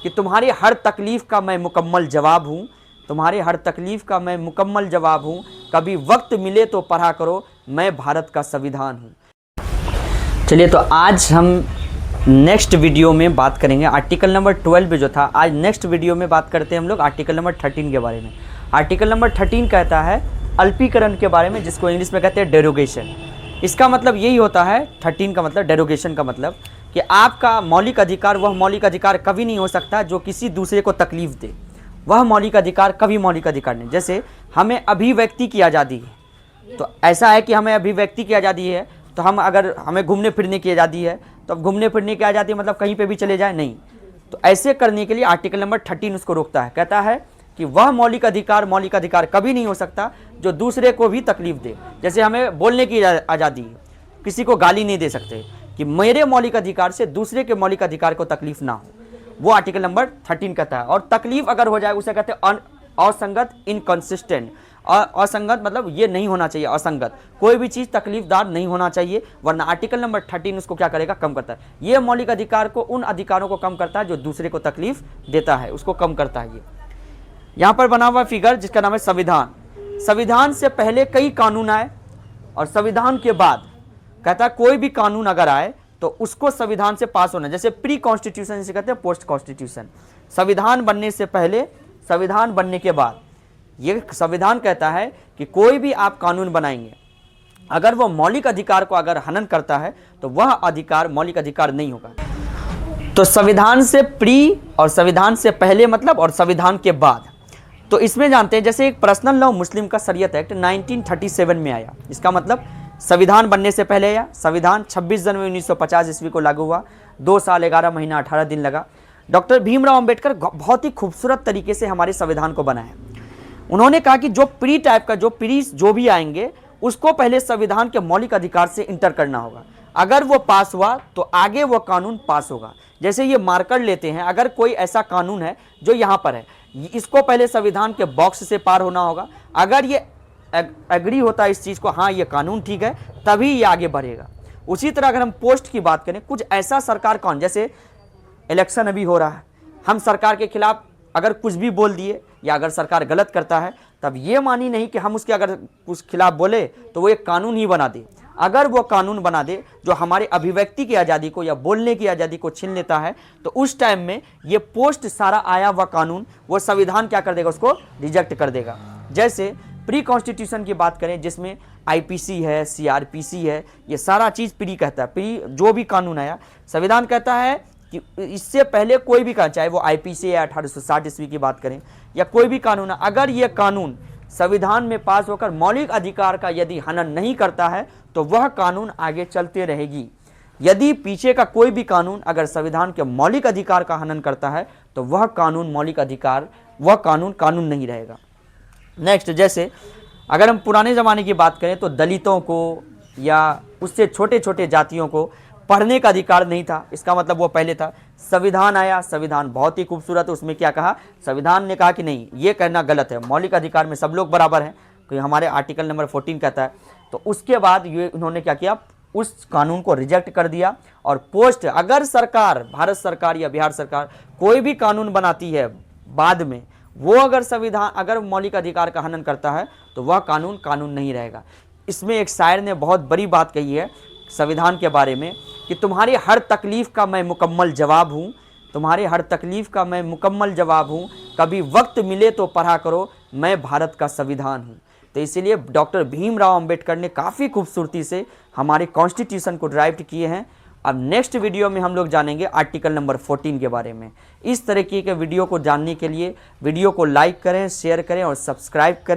कि तुम्हारी हर तकलीफ़ का मैं मुकम्मल जवाब हूँ, तुम्हारी हर तकलीफ़ का मैं मुकम्मल जवाब हूँ, कभी वक्त मिले तो पढ़ा करो, मैं भारत का संविधान हूँ। चलिए, तो आज हम नेक्स्ट वीडियो में बात करेंगे आर्टिकल नंबर 12 जो था। आज नेक्स्ट वीडियो में बात करते हैं हम लोग आर्टिकल नंबर 13 के बारे में। आर्टिकल नंबर 13 कहता है अल्पीकरण के बारे में, जिसको इंग्लिश में कहते हैं डेरोगेशन। इसका मतलब यही होता है, 13 का मतलब, डेरोगेशन का मतलब कि आपका मौलिक अधिकार वह मौलिक अधिकार कभी नहीं हो सकता जो किसी दूसरे को तकलीफ़ दे। वह मौलिक अधिकार कभी मौलिक अधिकार नहीं। जैसे हमें अभिव्यक्ति की आज़ादी है, तो ऐसा है कि हमें अभिव्यक्ति की आज़ादी है, तो हम अगर हमें घूमने फिरने की आज़ादी है, तो अब घूमने फिरने की आज़ादी मतलब कहीं पे भी चले जाए, नहीं। तो ऐसे करने के लिए आर्टिकल नंबर 13 उसको रोकता है। कहता है कि वह मौलिक अधिकार कभी नहीं हो सकता जो दूसरे को भी तकलीफ दे। जैसे हमें बोलने की आज़ादी है, किसी को गाली नहीं दे सकते, कि मेरे मौलिक अधिकार से दूसरे के मौलिक अधिकार को तकलीफ ना हो, वो आर्टिकल नंबर 13 कहता है। और तकलीफ अगर हो जाए उसे कहते हैं असंगत, इनकंसिस्टेंट। असंगत मतलब ये नहीं होना चाहिए, असंगत, कोई भी चीज़ तकलीफदार नहीं होना चाहिए, वरना आर्टिकल नंबर 13 उसको क्या करेगा, कम करता है। ये मौलिक अधिकार को, उन अधिकारों को कम करता है जो दूसरे को तकलीफ देता है, उसको कम करता है। ये यहाँ पर बना हुआ फिगर जिसका नाम है संविधान। संविधान से पहले कई कानून आए और संविधान के बाद कहता है कोई भी कानून अगर आए तो उसको संविधान से पास होना। जैसे प्री कॉन्स्टिट्यूशन जिसे कहते हैं, पोस्ट कॉन्स्टिट्यूशन। संविधान बनने से पहले, संविधान बनने के बाद। ये संविधान कहता है कि कोई भी आप कानून बनाएंगे, अगर वो मौलिक अधिकार को अगर हनन करता है तो वह अधिकार मौलिक अधिकार नहीं होगा। तो संविधान से प्री और संविधान से पहले मतलब, और संविधान के बाद। तो इसमें जानते हैं, जैसे एक पर्सनल लॉ मुस्लिम का शरीयत एक्ट 1937 में आया। इसका मतलब संविधान बनने से पहले आया। संविधान 26 जनवरी 1950 ईस्वी को लागू हुआ। 2 साल 11 महीना 18 दिन लगा। डॉक्टर भीमराव अंबेडकर बहुत ही खूबसूरत तरीके से हमारे संविधान को बनाया। उन्होंने कहा कि जो प्री टाइप का, जो भी आएंगे उसको पहले संविधान के मौलिक अधिकार से इंटर करना होगा। अगर वो पास हुआ तो आगे वो कानून पास होगा। जैसे ये मार्कर लेते हैं, अगर कोई ऐसा कानून है जो यहाँ पर है, इसको पहले संविधान के बॉक्स से पार होना होगा। अगर ये एग्री होता है इस चीज़ को, हाँ ये कानून ठीक है, तभी ये आगे बढ़ेगा। उसी तरह अगर हम पोस्ट की बात करें, कुछ ऐसा सरकार कानून, जैसे इलेक्शन अभी हो रहा है, हम सरकार के खिलाफ अगर कुछ भी बोल दिए या अगर सरकार गलत करता है, तब ये मानी नहीं कि हम उसके अगर उस खिलाफ बोले तो वो एक कानून ही बना दे। अगर वो कानून बना दे जो हमारे अभिव्यक्ति की आज़ादी को या बोलने की आज़ादी को छीन लेता है, तो उस टाइम में ये पोस्ट सारा आया हुआ कानून वो संविधान क्या कर देगा, उसको रिजेक्ट कर देगा। जैसे प्री कॉन्स्टिट्यूशन की बात करें, जिसमें आईपीसी है, सीआरपीसी है, ये सारा चीज़ प्री कहता है। प्री जो भी कानून आया, संविधान कहता है कि इससे पहले कोई भी कानून, चाहे वो आईपीसी या 1860 ईस्वी की बात करें या कोई भी कानून है, अगर ये कानून संविधान में पास होकर मौलिक अधिकार का यदि हनन नहीं करता है तो वह कानून आगे चलते रहेगी। यदि पीछे का कोई भी कानून अगर संविधान के मौलिक अधिकार का हनन करता है तो वह कानून मौलिक अधिकार, वह कानून नहीं रहेगा। नेक्स्ट, जैसे अगर हम पुराने ज़माने की बात करें तो दलितों को या उससे छोटे छोटे जातियों को पढ़ने का अधिकार नहीं था। इसका मतलब वो पहले था। संविधान आया, संविधान बहुत ही खूबसूरत, उसमें क्या कहा, संविधान ने कहा कि नहीं, ये कहना गलत है, मौलिक अधिकार में सब लोग बराबर हैं, क्योंकि हमारे आर्टिकल नंबर 14 कहता है। तो उसके बाद ये उन्होंने क्या किया, उस कानून को रिजेक्ट कर दिया। और पोस्ट, अगर सरकार, भारत सरकार या बिहार सरकार कोई भी कानून बनाती है बाद में, वो अगर संविधान, अगर मौलिक अधिकार का हनन करता है तो वह कानून नहीं रहेगा। इसमें एक शायर ने बहुत बड़ी बात कही है संविधान के बारे में, कि तुम्हारी हर तकलीफ़ का मैं मुकम्मल जवाब हूँ, तुम्हारी हर तकलीफ़ का मैं मुकम्मल जवाब हूँ, कभी वक्त मिले तो पढ़ा करो, मैं भारत का संविधान हूँ। तो इसीलिए डॉक्टर भीमराव अंबेडकर ने काफ़ी खूबसूरती से हमारे कॉन्स्टिट्यूशन को ड्राइव किए हैं। अब नेक्स्ट वीडियो में हम लोग जानेंगे आर्टिकल नंबर 14 के बारे में। इस तरीके के वीडियो को जानने के लिए वीडियो को लाइक करें, शेयर करें और सब्सक्राइब करें।